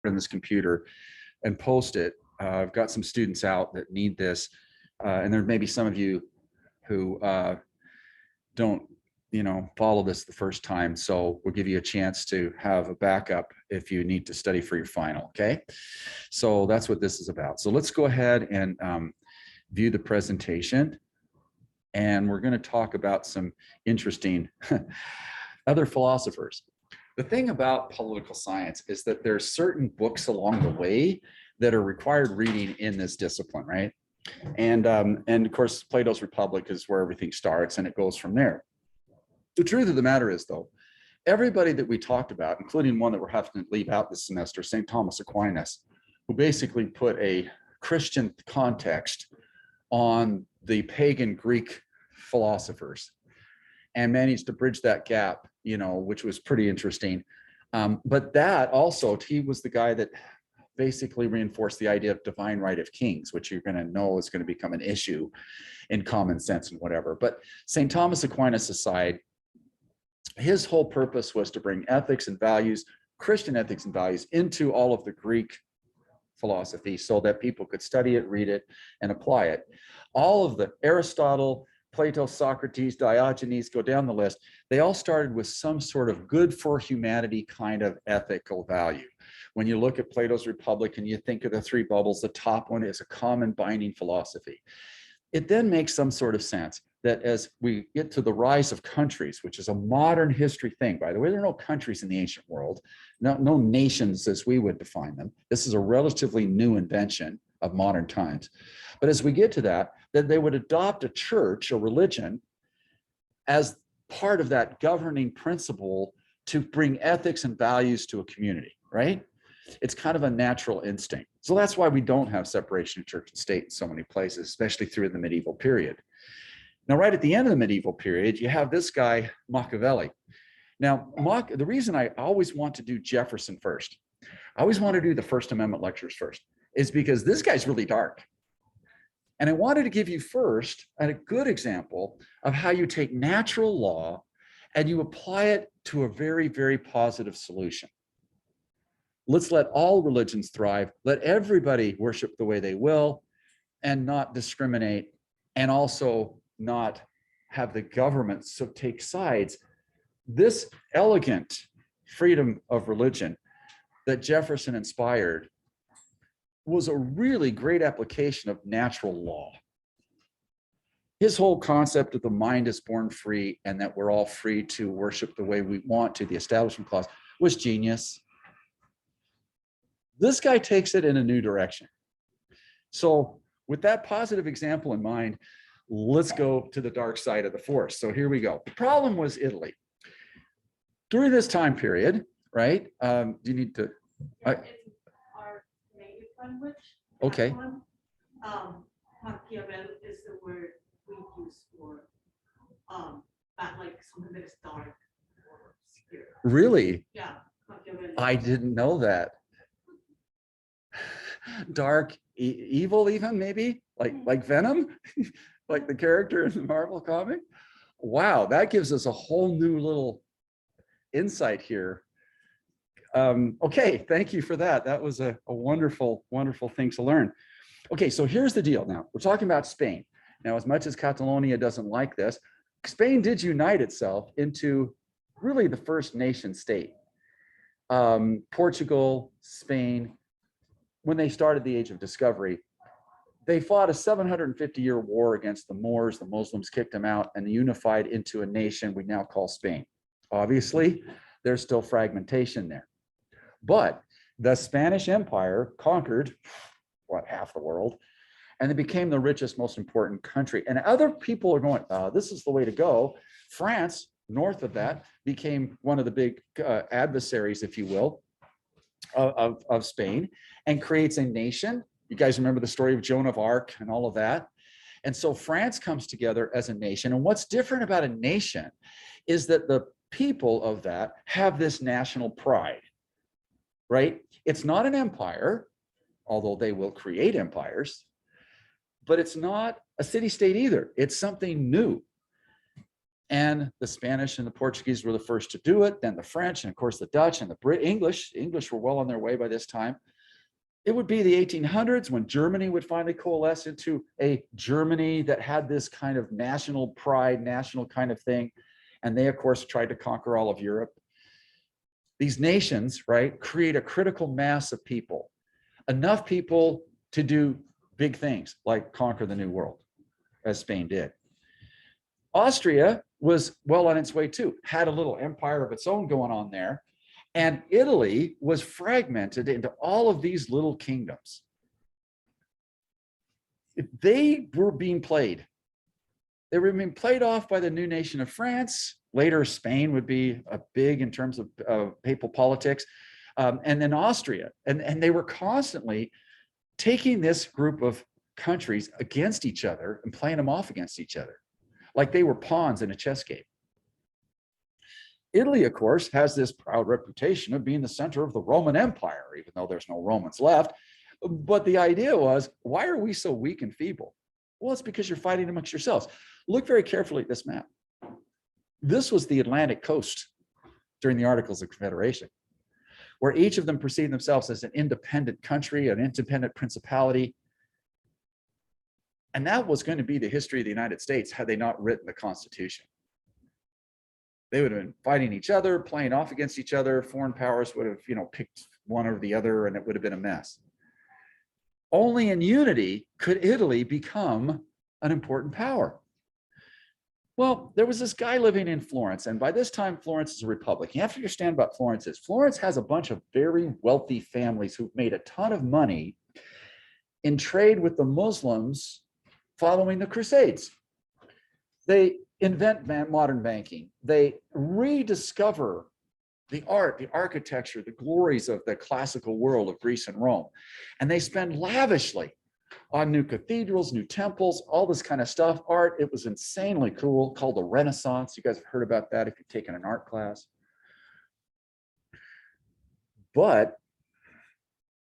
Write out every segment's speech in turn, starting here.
in this computer and post it. I've got some students out that need this, and there may be some of you who don't, follow this the first time. So we'll give you a chance to have a backup if you need to study for your final. Okay, so that's what this is about. So let's go ahead and view the presentation, and we're going to talk about some interesting other philosophers. The thing about political science is that there's certain books along the way that are required reading in this discipline, right? And of course, Plato's Republic is where everything starts, and it goes from there. The truth of the matter is, though, everybody that we talked about, including one that we're having to leave out this semester, St. Thomas Aquinas, who basically put a Christian context on the pagan Greek philosophers and managed to bridge that gap, which was pretty interesting. But that also, he was the guy that basically reinforced the idea of divine right of kings, which you're going to know is going to become an issue in common sense and whatever. But St. Thomas Aquinas aside, his whole purpose was to bring ethics and values, Christian ethics and values, into all of the Greek philosophy so that people could study it, read it, and apply it. All of the Aristotle, Plato, Socrates, Diogenes, go down the list, they all started with some sort of good for humanity kind of ethical value. When you look at Plato's Republic and you think of the three bubbles, the top one is a common binding philosophy. It then makes some sort of sense that as we get to the rise of countries, which is a modern history thing, by the way, there are no countries in the ancient world, no nations as we would define them. This is a relatively new invention of modern times. But as we get to that they would adopt a church, a religion, as part of that governing principle to bring ethics and values to a community, right? It's kind of a natural instinct. So that's why we don't have separation of church and state in so many places, especially through the medieval period. Now, right at the end of the medieval period, you have this guy, Machiavelli. Now, the reason I always want to do Jefferson first, I always want to do the First Amendment lectures first, is because this guy's really dark. And I wanted to give you first a good example of how you take natural law and you apply it to a very, very positive solution. Let's let all religions thrive. Let everybody worship the way they will and not discriminate, and also not have the government so take sides. This elegant freedom of religion that Jefferson inspired was a really great application of natural law. His whole concept of the mind is born free and that we're all free to worship the way we want to, the Establishment Clause, was genius. This guy takes it in a new direction. So with that positive example in mind, let's go to the dark side of the force. So here we go. The problem was Italy. During this time period, right? Do you need to? It's our native language. Okay. Machiavelli is the word we use for that, like something that is dark or obscure. Really? Yeah, Machiavelli. I didn't know that. Dark, evil, even maybe like Venom, like the character in the Marvel comic. Wow, that gives us a whole new little insight here. Okay, thank you for that. That was a wonderful, wonderful thing to learn. Okay, so here's the deal now. We're talking about Spain. Now, as much as Catalonia doesn't like this, Spain did unite itself into really the first nation state. Portugal, Spain, when they started the Age of Discovery, they fought a 750-year war against the Moors. The Muslims kicked them out and unified into a nation we now call Spain. Obviously, there's still fragmentation there. But the Spanish Empire conquered, half the world, and they became the richest, most important country. And other people are going, this is the way to go. France, north of that, became one of the big adversaries, if you will, of Spain, and creates a nation. You guys remember the story of Joan of Arc and all of that? And so France comes together as a nation. And what's different about a nation is that the people of that have this national pride, right? It's not an empire, although they will create empires, but it's not a city-state either. It's something new. And the Spanish and the Portuguese were the first to do it, then the French, and of course the Dutch and the English. English were well on their way by this time. It would be the 1800s when Germany would finally coalesce into a Germany that had this kind of national pride, national kind of thing. And they, of course, tried to conquer all of Europe. These nations, right, create a critical mass of people, enough people to do big things like conquer the New World, as Spain did. Austria was well on its way too, had a little empire of its own going on there. And Italy was fragmented into all of these little kingdoms. They were being played. They were being played off by the new nation of France. Later, Spain would be a big in terms of papal politics. And then Austria. And they were constantly taking this group of countries against each other and playing them off against each other, like they were pawns in a chess game. Italy, of course, has this proud reputation of being the center of the Roman Empire, even though there's no Romans left. But the idea was, why are we so weak and feeble? Well, it's because you're fighting amongst yourselves. Look very carefully at this map. This was the Atlantic coast during the Articles of Confederation, where each of them perceived themselves as an independent country, an independent principality. And that was going to be the history of the United States had they not written the Constitution. They would have been fighting each other, playing off against each other. Foreign powers would have, picked one or the other, and it would have been a mess. Only in unity could Italy become an important power. Well, there was this guy living in Florence, and by this time, Florence is a republic. You have to understand about Florence is Florence has a bunch of very wealthy families who've made a ton of money in trade with the Muslims following the Crusades. They invent modern banking. They rediscover the art, the architecture, the glories of the classical world of Greece and Rome. And they spend lavishly on new cathedrals, new temples, all this kind of stuff. Art, it was insanely cool, called the Renaissance. You guys have heard about that if you've taken an art class. But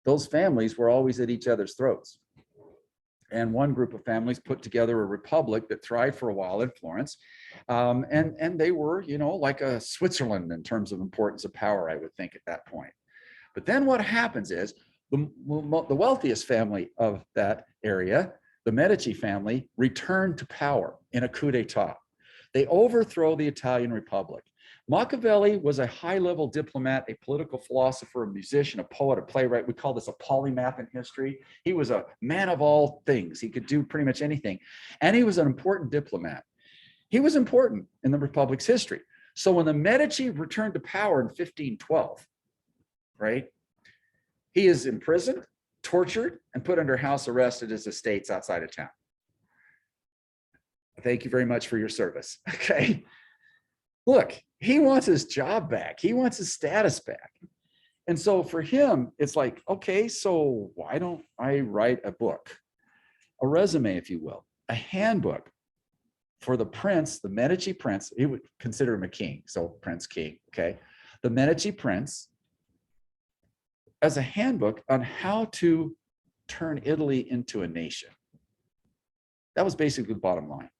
those families were always at each other's throats. And one group of families put together a republic that thrived for a while in Florence. And they were, like a Switzerland in terms of importance of power, I would think at that point. But then what happens is the wealthiest family of that area, the Medici family, returned to power in a coup d'etat. They overthrow the Italian Republic. Machiavelli was a high-level diplomat, a political philosopher, a musician, a poet, a playwright. We call this a polymath in history. He was a man of all things. He could do pretty much anything. And he was an important diplomat. He was important in the Republic's history. So when the Medici returned to power in 1512, right, he is imprisoned, tortured, and put under house arrest at his estates outside of town. Thank you very much for your service. Okay. Look, he wants his job back. He wants his status back. And so for him, it's like, okay, so why don't I write a book, a resume, if you will, a handbook for the prince, the Medici prince. He would consider him a king. So prince, king, okay. The Medici prince as a handbook on how to turn Italy into a nation. That was basically the bottom line.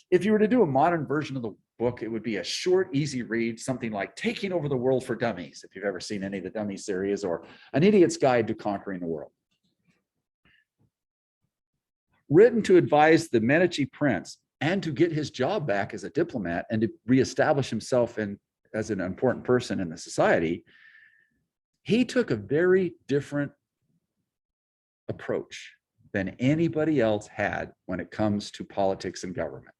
If you were to do a modern version of the book, it would be a short, easy read, something like Taking Over the World for Dummies, if you've ever seen any of the Dummy series, or An Idiot's Guide to Conquering the World. Written to advise the Medici prince and to get his job back as a diplomat and to reestablish himself as an important person in the society, he took a very different approach than anybody else had when it comes to politics and government.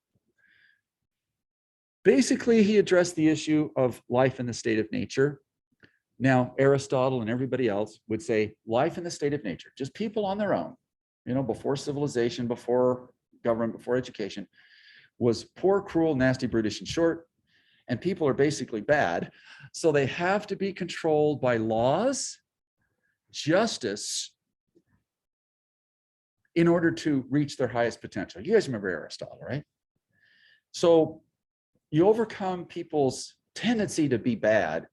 Basically, he addressed the issue of life in the state of nature. Now, Aristotle and everybody else would say life in the state of nature, just people on their own, before civilization, before government, before education, was poor, cruel, nasty, brutish, and short. And people are basically bad. So they have to be controlled by laws, justice, in order to reach their highest potential. You guys remember Aristotle, right? So you overcome people's tendency to be bad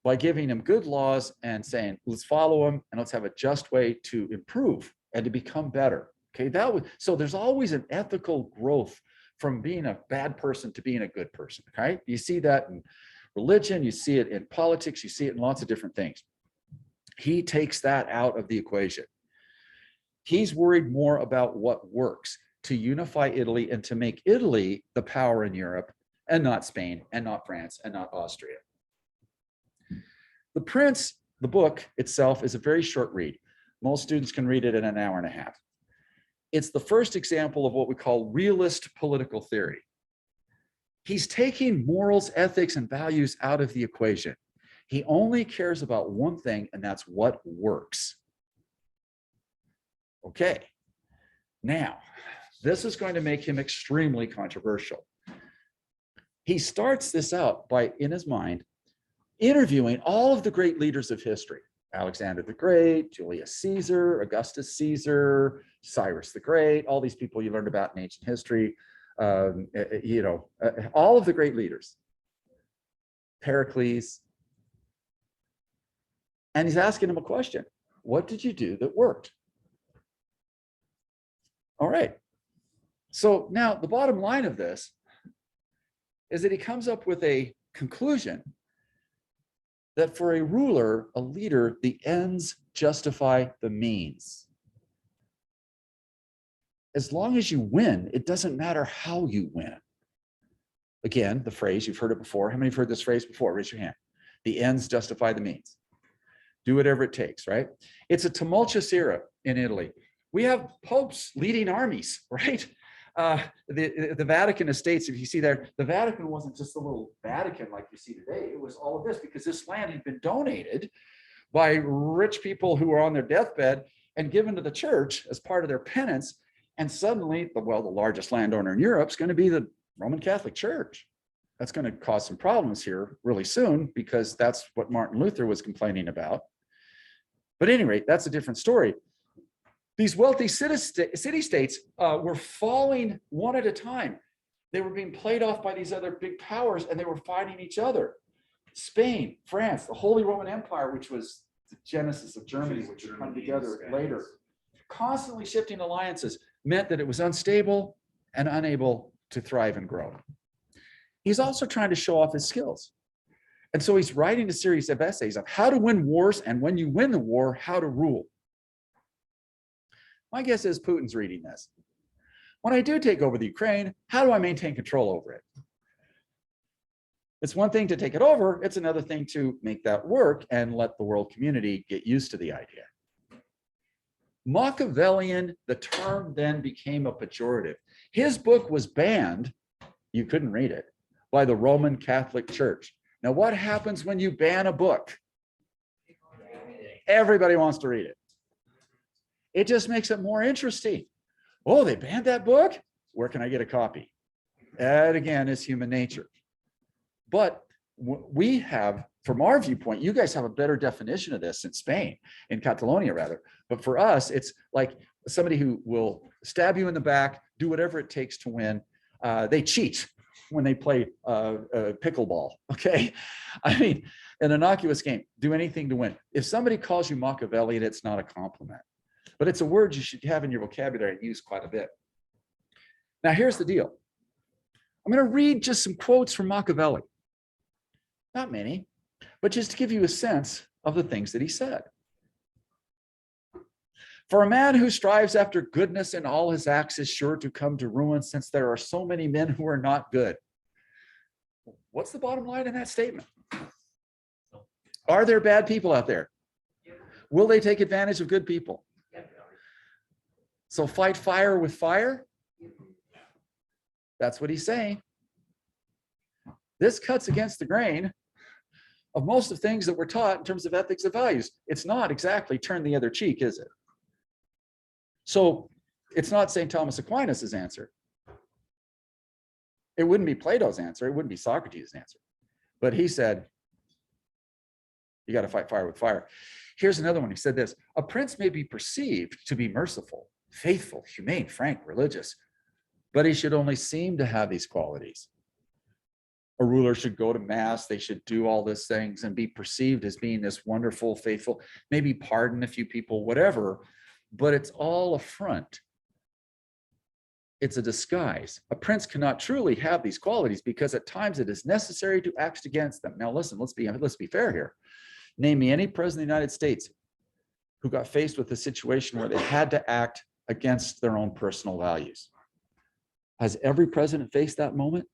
by giving them good laws and saying, let's follow them and let's have a just way to improve and to become better. Okay, so there's always an ethical growth from being a bad person to being a good person, right? You see that in religion, you see it in politics, you see it in lots of different things. He takes that out of the equation. He's worried more about what works to unify Italy and to make Italy the power in Europe, and not Spain and not France and not Austria. The Prince, the book itself, is a very short read. Most students can read it in an hour and a half. It's the first example of what we call realist political theory. He's taking morals, ethics, and values out of the equation. He only cares about one thing, and that's what works. Okay, now, this is going to make him extremely controversial. He starts this out by, in his mind, interviewing all of the great leaders of history. Alexander the Great, Julius Caesar, Augustus Caesar, Cyrus the Great, all these people you learned about in ancient history, all of the great leaders. Pericles. And he's asking him a question. What did you do that worked? All right. So now the bottom line of this is that he comes up with a conclusion that for a ruler, a leader, the ends justify the means. As long as you win, it doesn't matter how you win. Again, the phrase, you've heard it before. How many have heard this phrase before? Raise your hand. The ends justify the means. Do whatever it takes, right? It's a tumultuous era in Italy. We have popes leading armies, right? The Vatican estates, if you see there, the Vatican wasn't just a little Vatican like you see today. It was all of this because this land had been donated by rich people who were on their deathbed and given to the church as part of their penance. And suddenly, the largest landowner in Europe is going to be the Roman Catholic Church. That's going to cause some problems here really soon because that's what Martin Luther was complaining about. But at any rate, that's a different story. These wealthy city-states were falling one at a time. They were being played off by these other big powers, and they were fighting each other. Spain, France, the Holy Roman Empire, which was the genesis of Germany, which would come together later. Constantly shifting alliances meant that it was unstable and unable to thrive and grow. He's also trying to show off his skills. And so he's writing a series of essays on how to win wars, and when you win the war, how to rule. My guess is Putin's reading this. When I do take over the Ukraine, how do I maintain control over it? It's one thing to take it over, it's another thing to make that work and let the world community get used to the idea. Machiavellian, the term then became a pejorative. His book was banned, you couldn't read it, by the Roman Catholic Church. Now, what happens when you ban a book? Everybody wants to read it. It just makes it more interesting. Oh, they banned that book? Where can I get a copy? That again is human nature. But we have, from our viewpoint, you guys have a better definition of this in Spain, in Catalonia rather. But for us, it's like somebody who will stab you in the back, do whatever it takes to win. They cheat when they play pickleball, okay? I mean, an innocuous game, do anything to win. If somebody calls you Machiavellian, it's not a compliment. But it's a word you should have in your vocabulary and use quite a bit. Now, here's the deal. I'm going to read just some quotes from Machiavelli. Not many, but just to give you a sense of the things that he said. For a man who strives after goodness in all his acts is sure to come to ruin, since there are so many men who are not good. What's the bottom line in that statement? Are there bad people out there? Will they take advantage of good people? So fight fire with fire? That's what he's saying. This cuts against the grain of most of things that we're taught in terms of ethics and values. It's not exactly turn the other cheek, is it? So it's not St. Thomas Aquinas' answer. It wouldn't be Plato's answer. It wouldn't be Socrates' answer. But he said, you got to fight fire with fire. Here's another one. He said this: a prince may be perceived to be merciful, faithful, humane, frank, religious, but he should only seem to have these qualities. A ruler should go to mass, they should do all these things and be perceived as being this wonderful, faithful, maybe pardon a few people, whatever, but it's all a front. it's a disguise. A prince cannot truly have these qualities because at times it is necessary to act against them. Now listen, let's be fair here. Name me any president of the United States who got faced with a situation where they had to act against their own personal values. Has every president faced that moment?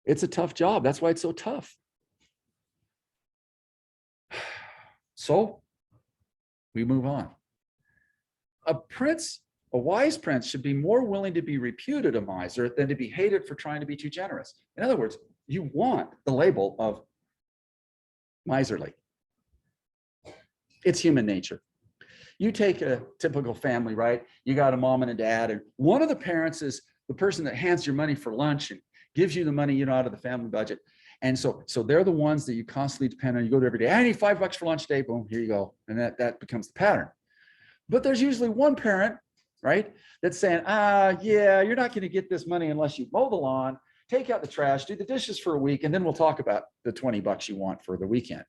It's a tough job. That's why it's so tough. So we move on. A wise prince should be more willing to be reputed a miser than to be hated for trying to be too generous. In other words, you want the label of miserly. It's human nature. You take a typical family, right? You got a mom and a dad, and one of the parents is the person that hands your money for lunch and gives you the money, out of the family budget. And so they're the ones that you constantly depend on. You go to every day, I need $5 for lunch today. Boom, here you go. And that becomes the pattern. But there's usually one parent, right, that's saying, yeah, you're not going to get this money unless you mow the lawn, take out the trash, do the dishes for a week, and then we'll talk about the $20 you want for the weekend.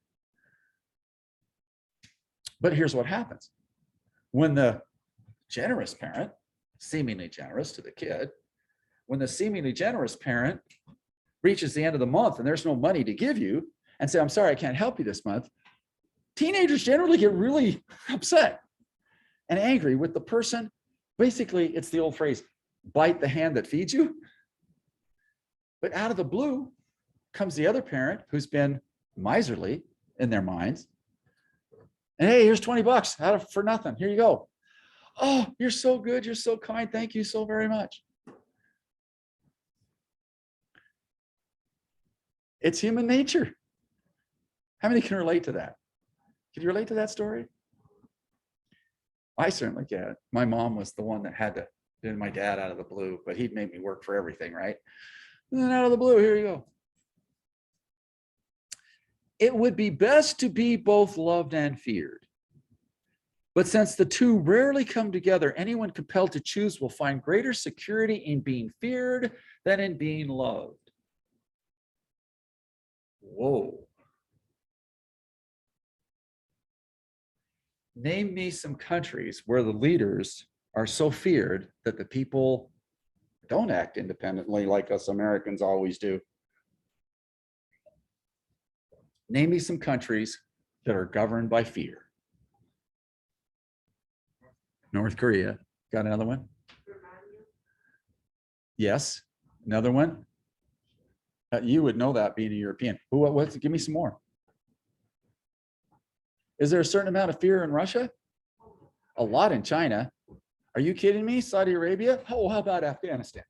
But here's what happens. When the generous parent, seemingly generous to the kid, when the seemingly generous parent reaches the end of the month and there's no money to give you and say, I'm sorry, I can't help you this month, teenagers generally get really upset and angry with the person. Basically, it's the old phrase, bite the hand that feeds you. But out of the blue comes the other parent who's been miserly in their minds. And hey, here's $20 for nothing. Here you go. Oh, you're so good. You're so kind. Thank you so very much. It's human nature. How many can relate to that? Can you relate to that story? I certainly can. My mom was the one that had to do my dad out of the blue, but he'd made me work for everything, right? And then out of the blue, here you go. It would be best to be both loved and feared. But since the two rarely come together, anyone compelled to choose will find greater security in being feared than in being loved. Whoa. Name me some countries where the leaders are so feared that the people don't act independently like us Americans always do. Name me some countries that are governed by fear. North Korea. Got another one? Yes. Another one? You would know that being a European. What? Give me some more. Is there a certain amount of fear in Russia? A lot in China. Are you kidding me? Saudi Arabia? Oh, how about Afghanistan?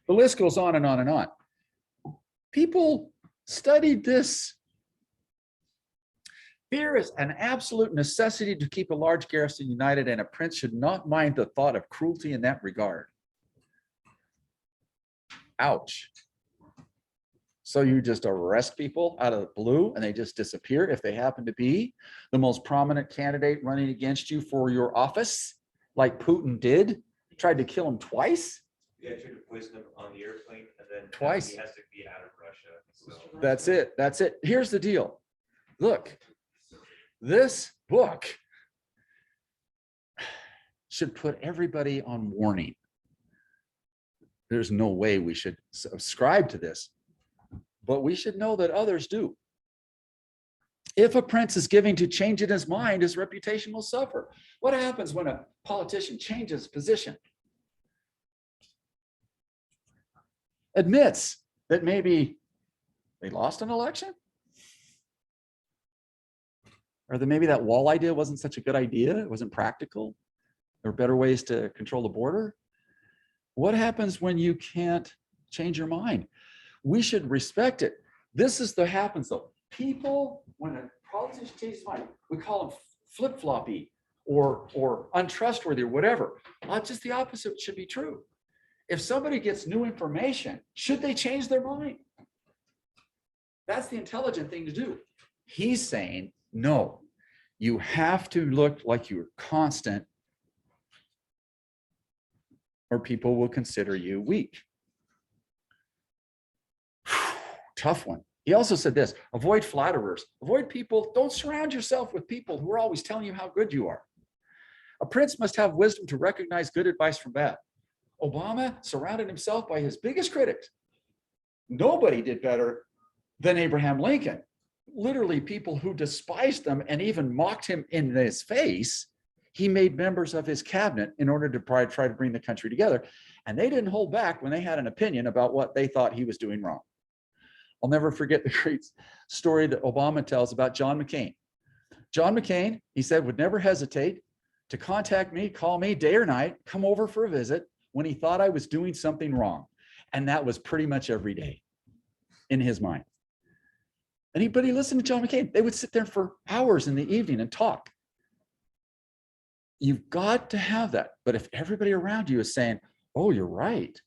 The list goes on and on and on. People studied this. Fear is an absolute necessity to keep a large garrison united, and a prince should not mind the thought of cruelty in that regard. Ouch. So you just arrest people out of the blue and they just disappear if they happen to be the most prominent candidate running against you for your office, like Putin did, tried to kill him twice. Yeah, tried to poison him on the airplane, and then Twice. he has to be out of Russia. So. That's it. That's it. Here's the deal. Look, this book should put everybody on warning. There's no way we should subscribe to this, but we should know that others do. If a prince is giving to change in his mind, his reputation will suffer. What happens when a politician changes position? Admits that maybe they lost an election? Or that maybe that wall idea wasn't such a good idea, it wasn't practical? There are better ways to control the border? What happens when you can't change your mind? We should respect it. This is what happens though. People, when a politician changes his mind, we call them flip-floppy or untrustworthy or whatever. Just the opposite should be true. If somebody gets new information, should they change their mind? That's the intelligent thing to do. He's saying, no, you have to look like you're constant or people will consider you weak. Tough one. He also said this, avoid flatterers, avoid people, don't surround yourself with people who are always telling you how good you are. A prince must have wisdom to recognize good advice from bad. Obama surrounded himself by his biggest critics. Nobody did better than Abraham Lincoln. Literally, people who despised them and even mocked him in his face, he made members of his cabinet in order to try to bring the country together. And they didn't hold back when they had an opinion about what they thought he was doing wrong. I'll never forget the great story that Obama tells about John McCain. John McCain, he said, would never hesitate to contact me, call me day or night, come over for a visit when he thought I was doing something wrong. And that was pretty much every day in his mind. But he listened to John McCain. They would sit there for hours in the evening and talk. You've got to have that. But if everybody around you is saying, oh, you're right.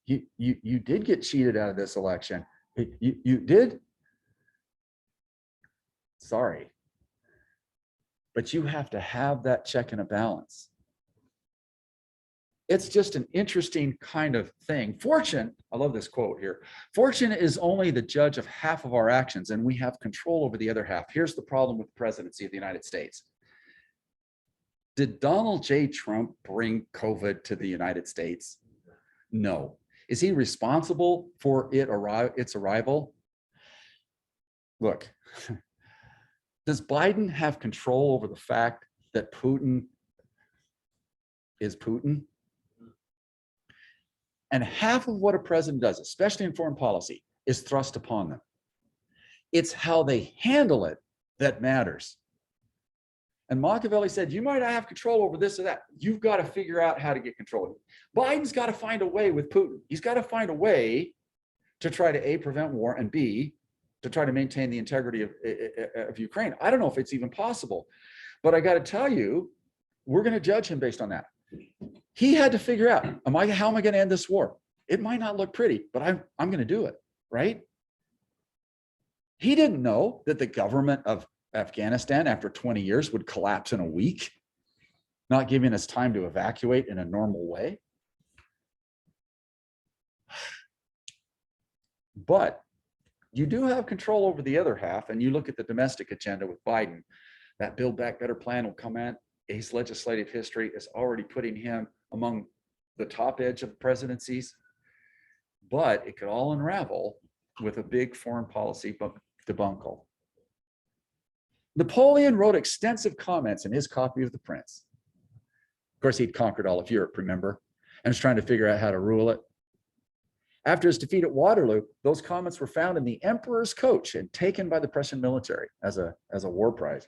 You did get cheated out of this election. You did? Sorry. But you have to have that check and a balance. It's just an interesting kind of thing. Fortune, I love this quote here. Fortune is only the judge of half of our actions, and we have control over the other half. Here's the problem with the presidency of the United States. Did Donald J. Trump bring COVID to the United States? No. Is he responsible for its arrival? Look, does Biden have control over the fact that Putin is Putin? And half of what a president does, especially in foreign policy, is thrust upon them. It's how they handle it that matters. And Machiavelli said, you might have control over this or that. You've got to figure out how to get control of it. Biden's got to find a way with Putin. He's got to find a way to try to A, prevent war, and B, to try to maintain the integrity of Ukraine. I don't know if it's even possible, but I got to tell you, we're going to judge him based on that. He had to figure out, how am I going to end this war? It might not look pretty, but I'm going to do it, right? He didn't know that the government of Afghanistan after 20 years would collapse in a week, not giving us time to evacuate in a normal way. But you do have control over the other half, and you look at the domestic agenda with Biden, that Build Back Better plan will come in. His legislative history is already putting him among the top edge of presidencies, but it could all unravel with a big foreign policy debacle. Napoleon wrote extensive comments in his copy of The Prince. Of course, he'd conquered all of Europe, remember, and was trying to figure out how to rule it. After his defeat at Waterloo, those comments were found in the emperor's coach and taken by the Prussian military as a war prize.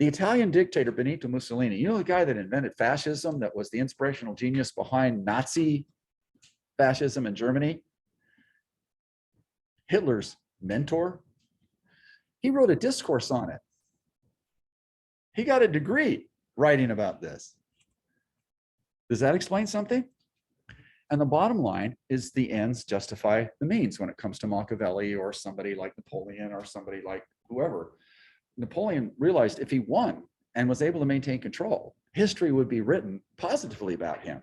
The Italian dictator Benito Mussolini, you know, the guy that invented fascism, that was the inspirational genius behind Nazi fascism in Germany, Hitler's mentor, he wrote a discourse on it. He got a degree writing about this. Does that explain something? And the bottom line is the ends justify the means when it comes to Machiavelli or somebody like Napoleon or somebody like whoever. Napoleon realized if he won and was able to maintain control, history would be written positively about him.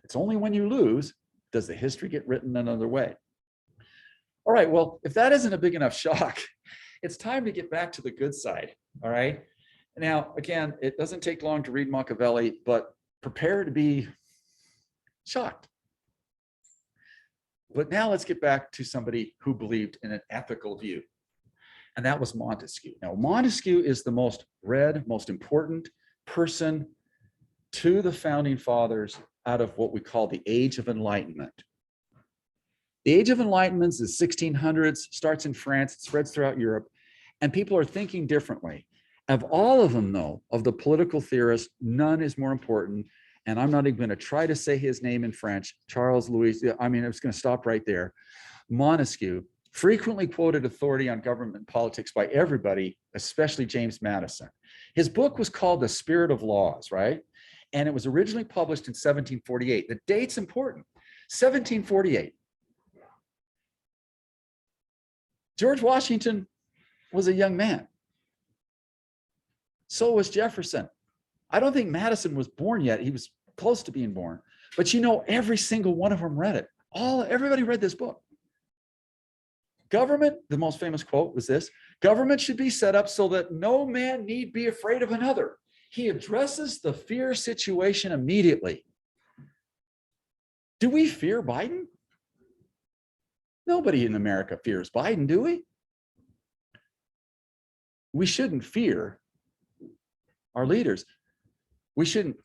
It's only when you lose does the history get written another way. All right, well, if that isn't a big enough shock, it's time to get back to the good side, all right? Now, again, it doesn't take long to read Machiavelli, but prepare to be shocked. But now let's get back to somebody who believed in an ethical view, and that was Montesquieu. Now, Montesquieu is the most read, most important person to the founding fathers out of what we call the Age of Enlightenment. The Age of Enlightenment is the 1600s, starts in France, it spreads throughout Europe, and people are thinking differently. Of all of them, though, of the political theorists, none is more important. And I'm not even going to try to say his name in French, Charles Louis, I mean, I was going to stop right there. Montesquieu, frequently quoted authority on government and politics by everybody, especially James Madison. His book was called The Spirit of Laws, right? And it was originally published in 1748. The date's important, 1748. George Washington was a young man. So was Jefferson. I don't think Madison was born yet. He was close to being born. But you know, every single one of them read it. Everybody read this book. Government, the most famous quote was this: government should be set up so that no man need be afraid of another. He addresses the fear situation immediately. Do we fear Biden? Nobody in America fears Biden, do we? We shouldn't fear our leaders. We shouldn't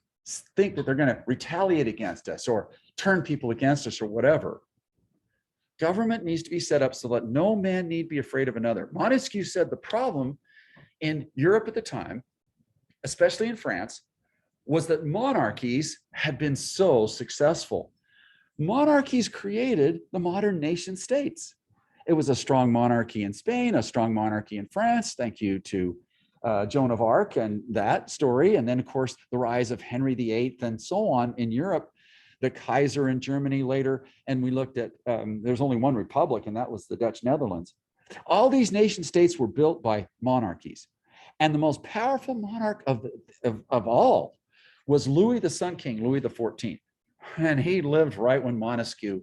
think that they're going to retaliate against us or turn people against us or whatever. Government needs to be set up so that no man need be afraid of another. Montesquieu said the problem in Europe at the time, especially in France, was that monarchies had been so successful. Monarchies created the modern nation states. It was a strong monarchy in Spain, a strong monarchy in France. Thank you to Joan of Arc and that story. And then, of course, the rise of Henry VIII and so on in Europe, the Kaiser in Germany later. And we looked at, there's only one republic, and that was the Dutch Netherlands. All these nation states were built by monarchies. And the most powerful monarch of all was Louis the Sun King, Louis XIV. And he lived right when Montesquieu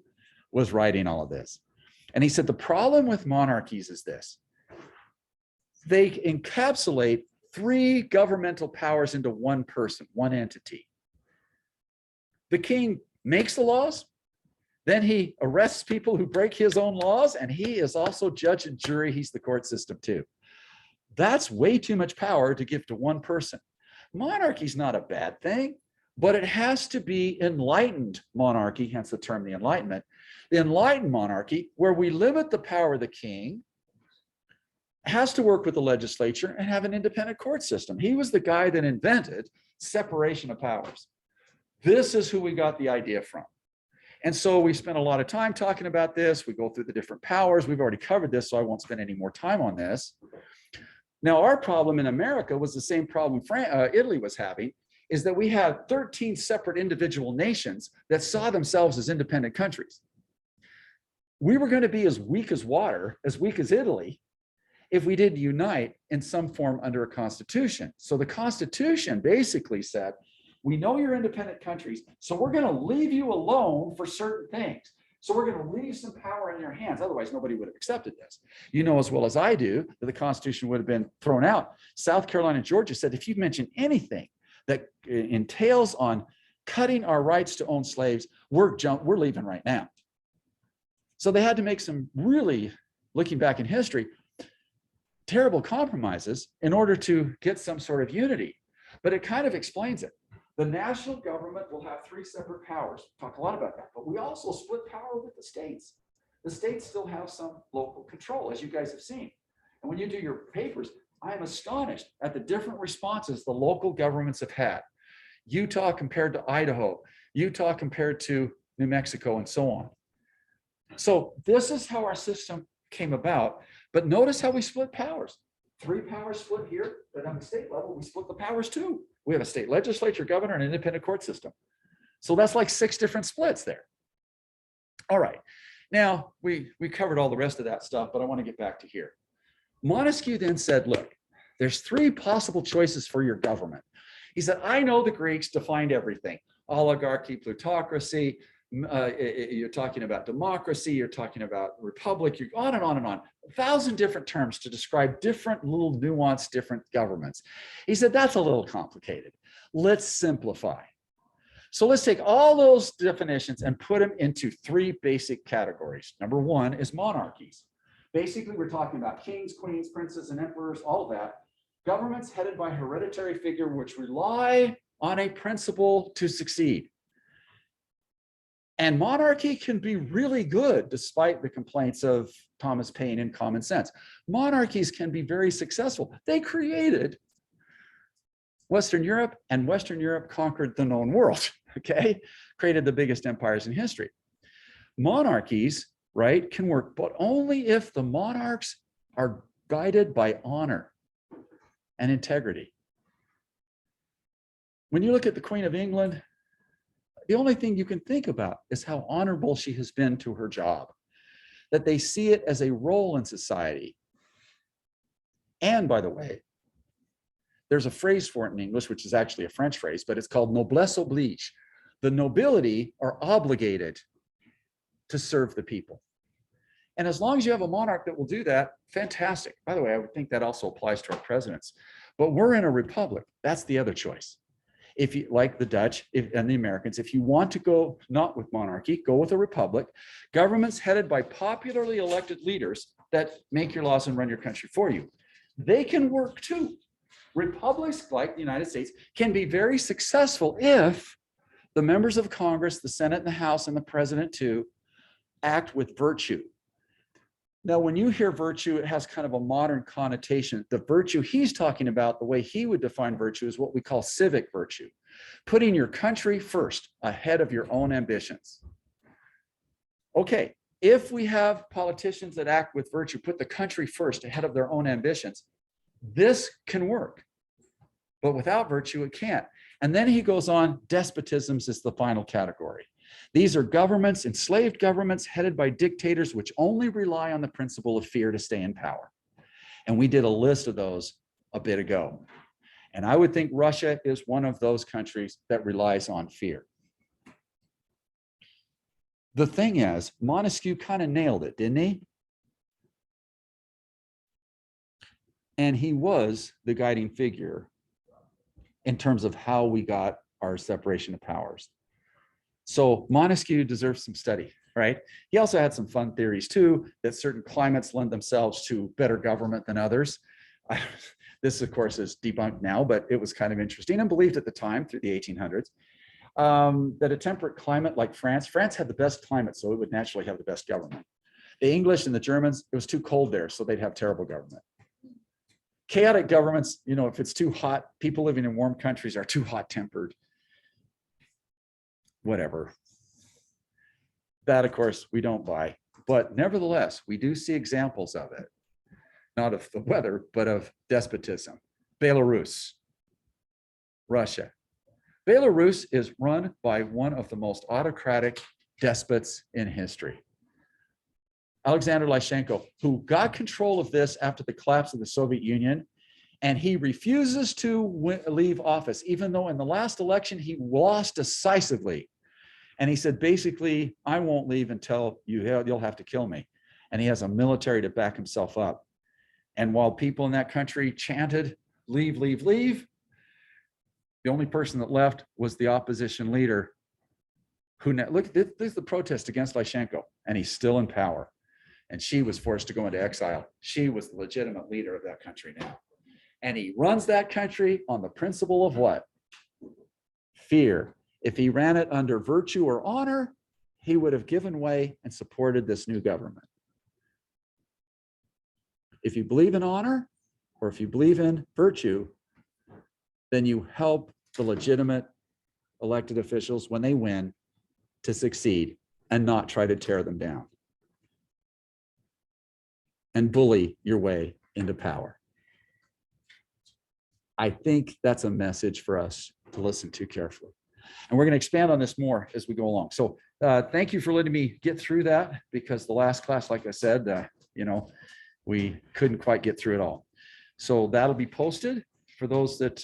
was writing all of this. And he said, the problem with monarchies is this. They encapsulate three governmental powers into one person, one entity. The king makes the laws, then he arrests people who break his own laws, and he is also judge and jury. He's the court system too. That's way too much power to give to one person. Monarchy is not a bad thing, but it has to be enlightened monarchy, hence the term the Enlightenment. The enlightened monarchy, where we limit the power of the king, has to work with the legislature and have an independent court system. He was the guy that invented separation of powers. This is who we got the idea from. And so we spent a lot of time talking about this. We go through the different powers. We've already covered this, so I won't spend any more time on this. Now, our problem in America was the same problem Italy was having, is that we had 13 separate individual nations that saw themselves as independent countries. We were going to be as weak as water, as weak as Italy, if we didn't unite in some form under a constitution. So the Constitution basically said, we know you're independent countries, so we're going to leave you alone for certain things. So we're going to leave some power in your hands. Otherwise, nobody would have accepted this. You know as well as I do that the Constitution would have been thrown out. South Carolina and Georgia said, if you mention anything that entails on cutting our rights to own slaves, we're leaving right now. So they had to make some really, looking back in history, terrible compromises in order to get some sort of unity. But it kind of explains it. The national government will have three separate powers. Talk a lot about that, but we also split power with the states. The states still have some local control, as you guys have seen. And when you do your papers, I am astonished at the different responses the local governments have had. Utah compared to Idaho, Utah compared to New Mexico, and so on. So this is how our system came about. But notice how we split powers. Three powers split here, but on the state level, we split the powers too. We have a state legislature, governor, and an independent court system. So that's like 6 different splits there. All right. Now, we covered all the rest of that stuff, but I want to get back to here. Montesquieu then said, look, there's 3 possible choices for your government. He said, I know the Greeks defined everything. Oligarchy, plutocracy, you're talking about democracy, you're talking about republic, you're on and on and on. 1,000 different terms to describe different little nuanced different governments. He said, that's a little complicated. Let's simplify. So let's take all those definitions and put them into 3 basic categories. Number 1 is monarchies. Basically, we're talking about kings, queens, princes, and emperors, all of that. Governments headed by hereditary figure which rely on a principle to succeed. And monarchy can be really good despite the complaints of Thomas Paine and common sense. Monarchies can be very successful. They created Western Europe, and Western Europe conquered the known world, okay? Created the biggest empires in history. Monarchies, right, can work, but only if the monarchs are guided by honor and integrity. When you look at the Queen of England, the only thing you can think about is how honorable she has been to her job, that they see it as a role in society. And by the way, there's a phrase for it in English, which is actually a French phrase, but it's called noblesse oblige. The nobility are obligated to serve the people. And as long as you have a monarch that will do that, fantastic. By the way, I would think that also applies to our presidents. But we're in a republic. That's the other choice. If you like the Dutch and the Americans, if you want to go not with monarchy, go with a republic, governments headed by popularly elected leaders that make your laws and run your country for you. They can work too. Republics like the United States can be very successful if the members of Congress, the Senate and the House and the president too, act with virtue. Now, when you hear virtue, it has kind of a modern connotation. The virtue he's talking about, the way he would define virtue, is what we call civic virtue, putting your country first ahead of your own ambitions. Okay, if we have politicians that act with virtue, put the country first ahead of their own ambitions, this can work. But without virtue, it can't. And then he goes on, despotisms is the final category. These are governments, enslaved governments headed by dictators, which only rely on the principle of fear to stay in power. And we did a list of those a bit ago. And I would think Russia is one of those countries that relies on fear. The thing is, Montesquieu kind of nailed it, didn't he? And he was the guiding figure in terms of how we got our separation of powers. So Montesquieu deserves some study, right? He also had some fun theories too, that certain climates lend themselves to better government than others. This, of course, is debunked now, but it was kind of interesting and believed at the time through the 1800s, that a temperate climate like France had the best climate, so it would naturally have the best government. The English and the Germans, it was too cold there, so they'd have terrible government. Chaotic governments, you know, if it's too hot, people living in warm countries are too hot-tempered. Whatever. That, of course, we don't buy. But nevertheless, we do see examples of it. Not of the weather, but of despotism. Belarus, Russia. Belarus is run by one of the most autocratic despots in history. Alexander Lukashenko, who got control of this after the collapse of the Soviet Union, and he refuses to leave office, even though in the last election he lost decisively. And he said, basically, I won't leave until you'll have to kill me. And he has a military to back himself up. And while people in that country chanted, leave, leave, leave, the only person that left was the opposition leader who, look, this is the protest against Lukashenko, and he's still in power. And she was forced to go into exile. She was the legitimate leader of that country now. And he runs that country on the principle of what? Fear. If he ran it under virtue or honor, he would have given way and supported this new government. If you believe in honor, or if you believe in virtue, then you help the legitimate elected officials when they win to succeed and not try to tear them down and bully your way into power. I think that's a message for us to listen to carefully. And we're going to expand on this more as we go along. So thank you for letting me get through that, because the last class, like I said, you know, we couldn't quite get through it all. So that'll be posted for those that